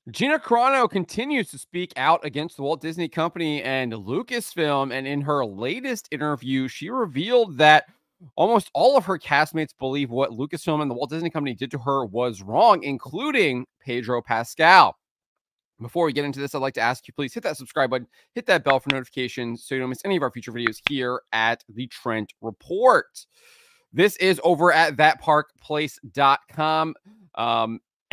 Gina Carano continues to speak out against the Walt Disney Company and Lucasfilm. And in her latest interview, she revealed that almost all of her castmates believe what Lucasfilm and the Walt Disney Company did to her was wrong, including Pedro Pascal. Before we get into this, I'd like to ask you, please hit that subscribe button, hit that bell for notifications so you don't miss any of our future videos here at the Trent Report. This is over at thatparkplace.com.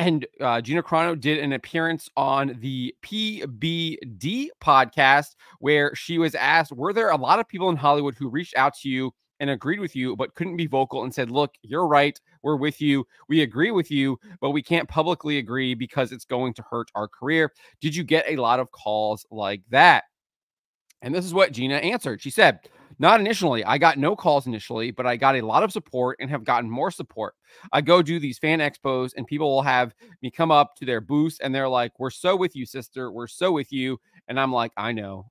And Gina Carano did an appearance on the PBD podcast where she was asked, were there a lot of people in Hollywood who reached out to you and agreed with you, but couldn't be vocal and said, look, you're right. We're with you. We agree with you, but we can't publicly agree because it's going to hurt our career. Did you get a lot of calls like that? And this is what Gina answered. She said, not initially. I got no calls initially, but I got a lot of support and have gotten more support. I go do these fan expos and people will have me come up to their booths and they're like, we're so with you, sister. We're so with you. And I'm like, I know.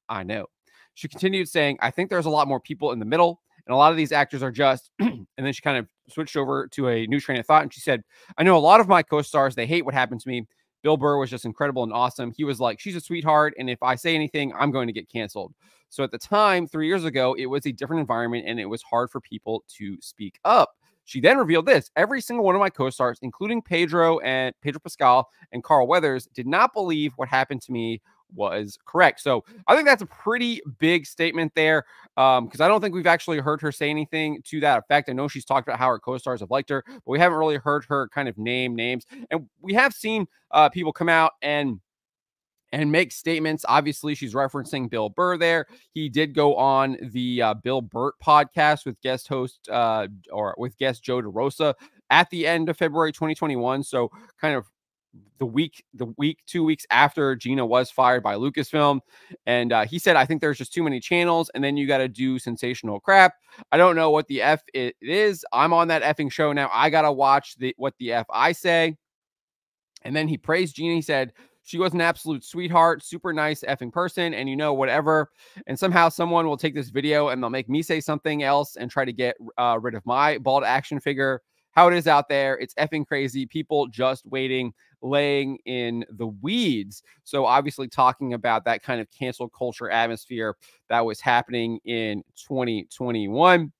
She continued saying, I think there's a lot more people in the middle. And a lot of these actors are just, and then she kind of switched over to a new train of thought. And she said, I know a lot of my co-stars, they hate what happened to me. Bill Burr was just incredible and awesome. He was like, she's a sweetheart. And if I say anything, I'm going to get canceled. So at the time, 3 years ago, it was a different environment and it was hard for people to speak up. She then revealed this. Every single one of my co-stars, including Pedro Pascal and Carl Weathers, did not believe what happened to me was correct. So I think that's a pretty big statement there because I don't think we've actually heard her say anything to that effect. I know she's talked about how her co-stars have liked her, but we haven't really heard her kind of name names. And we have seen people come out and make statements. Obviously, she's referencing Bill Burr there. He did go on the Bill Burr podcast with guest host or with guest Joe DeRosa at the end of February 2021. So kind of the week, 2 weeks after Gina was fired by Lucasfilm. And he said, I think there's just too many channels and then you got to do sensational crap. I don't know what the F it is. I'm on that effing show now. I got to watch what the F I say. And then he praised Gina. He said, she was an absolute sweetheart, super nice effing person, and whatever. And somehow someone will take this video and they'll make me say something else and try to get rid of my bald action figure. How it is out there, it's effing crazy. People just waiting, laying in the weeds. So obviously talking about that kind of cancel culture atmosphere that was happening in 2021.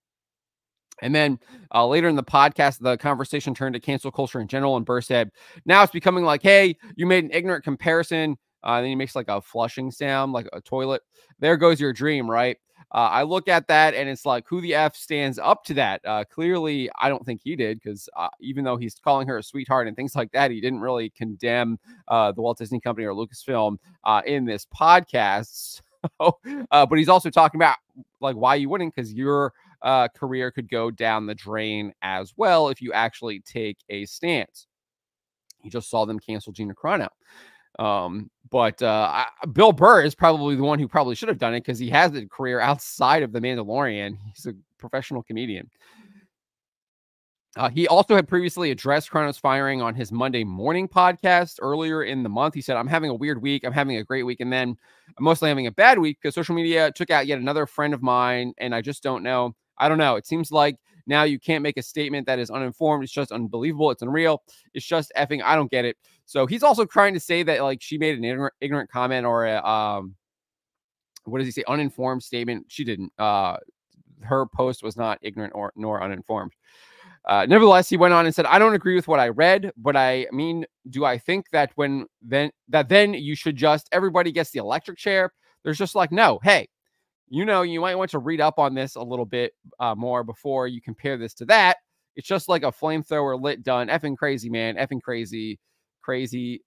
And then later in the podcast, the conversation turned to cancel culture in general. And Burr said, now it's becoming like, hey, you made an ignorant comparison. Then he makes like a flushing sound, like a toilet. There goes your dream, right? I look at that and it's like, who the F stands up to that? Clearly, I don't think he did because even though he's calling her a sweetheart and things like that, he didn't really condemn the Walt Disney Company or Lucasfilm in this podcast. But he's also talking about like why you wouldn't, because your career could go down the drain as well if you actually take a stance. You just saw them cancel Gina Carano. But Bill Burr is probably the one who probably should have done it because he has a career outside of The Mandalorian. He's a professional comedian. He also had previously addressed Carano's firing on his Monday morning podcast earlier in the month. He said, I'm having a weird week. I'm having a great week. And then I'm mostly having a bad week because social media took out yet another friend of mine. And I just don't know. I don't know. It seems like now you can't make a statement that is uninformed. It's just unbelievable. It's unreal. It's just effing. I don't get it. So he's also trying to say that like she made an ignorant comment or a, what does he say? Uninformed statement. She didn't. Her post was not ignorant nor uninformed. Nevertheless, he went on and said, I don't agree with what I read, but I mean, do I think that then you should just, everybody gets the electric chair? There's just like, no, hey, you might want to read up on this a little bit more before you compare this to that. It's just like a flamethrower lit done. Effing crazy, man. Effing crazy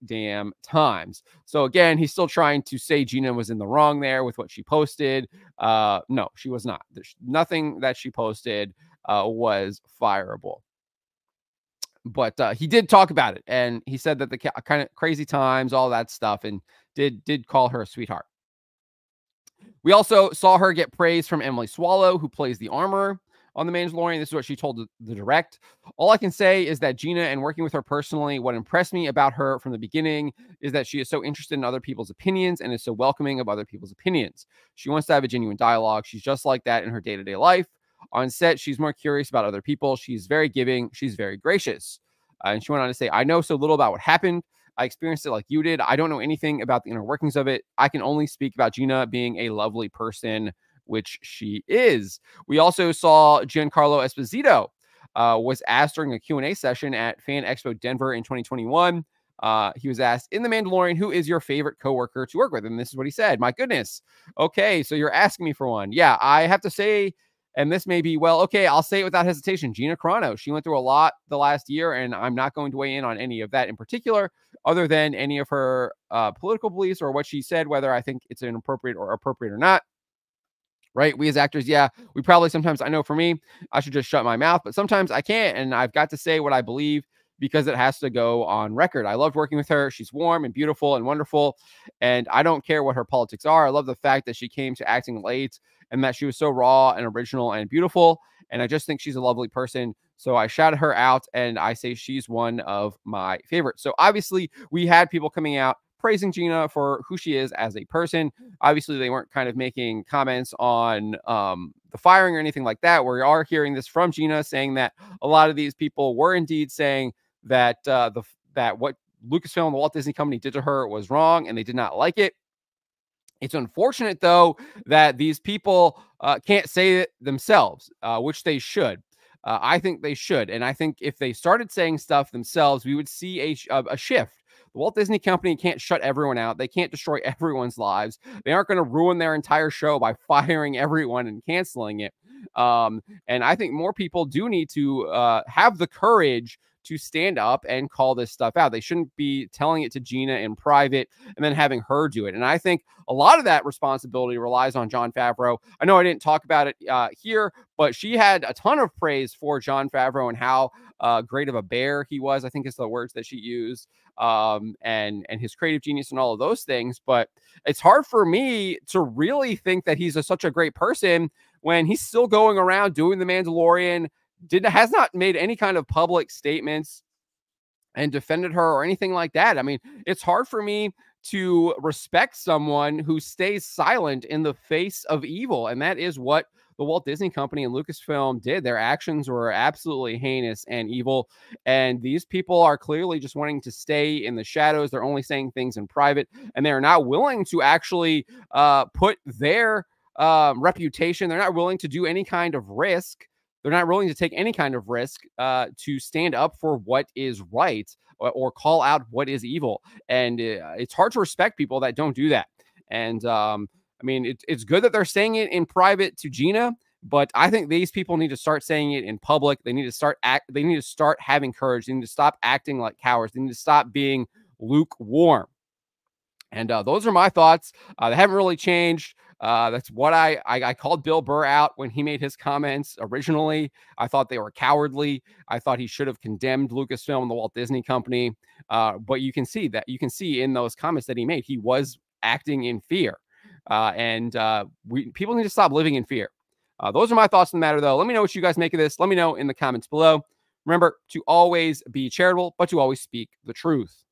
damn times. So again, he's still trying to say Gina was in the wrong there with what she posted. No, she was not. There's nothing that she posted was fireable. But he did talk about it, and he said that the kind of crazy times, all that stuff, and did call her a sweetheart. We also saw her get praise from Emily Swallow, who plays the armorer on The Mandalorian. This is what she told the direct. All I can say is that Gina, and working with her personally, what impressed me about her from the beginning is that she is so interested in other people's opinions and is so welcoming of other people's opinions. She wants to have a genuine dialogue. She's just like that in her day-to-day life. On set, she's more curious about other people. She's very giving. She's very gracious. And she went on to say, I know so little about what happened. I experienced it like you did. I don't know anything about the inner workings of it. I can only speak about Gina being a lovely person, which she is. We also saw Giancarlo Esposito was asked during a Q&A session at Fan Expo Denver in 2021. He was asked, in The Mandalorian, who is your favorite coworker to work with? And this is what he said. My goodness. Okay, so you're asking me for one. Yeah, I have to say, and this may be, well, okay, I'll say it without hesitation. Gina Carano. She went through a lot the last year, and I'm not going to weigh in on any of that in particular, other than any of her political beliefs or what she said, whether I think it's inappropriate or appropriate or not. Right? We as actors, yeah, we probably sometimes, I know for me, I should just shut my mouth, but sometimes I can't, and I've got to say what I believe because it has to go on record. I loved working with her. She's warm and beautiful and wonderful, and I don't care what her politics are. I love the fact that she came to acting late and that she was so raw and original and beautiful, and I just think she's a lovely person. So I shouted her out, and I say she's one of my favorites. So obviously, we had people coming out praising Gina for who she is as a person. Obviously, they weren't kind of making comments on the firing or anything like that. We are hearing this from Gina saying that a lot of these people were indeed saying that that what Lucasfilm and the Walt Disney Company did to her was wrong, and they did not like it. It's unfortunate, though, that these people can't say it themselves, which they should. I think they should. And I think if they started saying stuff themselves, we would see a shift. The Walt Disney Company can't shut everyone out. They can't destroy everyone's lives. They aren't going to ruin their entire show by firing everyone and canceling it. And I think more people do need to have the courage to stand up and call this stuff out. They shouldn't be telling it to Gina in private and then having her do it. And I think a lot of that responsibility relies on Jon Favreau. I know I didn't talk about it here, but she had a ton of praise for Jon Favreau and how great of a bear he was, I think is the words that she used, and his creative genius and all of those things. But it's hard for me to really think that he's such a great person when he's still going around doing The Mandalorian, has not made any kind of public statements and defended her or anything like that. I mean, it's hard for me to respect someone who stays silent in the face of evil. And that is what the Walt Disney Company and Lucasfilm did. Their actions were absolutely heinous and evil. And these people are clearly just wanting to stay in the shadows. They're only saying things in private, and they're not willing to actually put their reputation. They're not willing to do any kind of risk. They're not willing to take any kind of risk to stand up for what is right or call out what is evil. And it's hard to respect people that don't do that. And I mean, it's good that they're saying it in private to Gina, but I think these people need to start saying it in public. They need to start having courage. They need to stop acting like cowards. They need to stop being lukewarm. And those are my thoughts. They haven't really changed. That's what I called Bill Burr out when he made his comments originally. I thought they were cowardly. I thought he should have condemned Lucasfilm and the Walt Disney Company. But you can see in those comments that he made, he was acting in fear. People need to stop living in fear. Those are my thoughts on the matter, though. Let me know what you guys make of this. Let me know in the comments below. Remember to always be charitable, but to always speak the truth.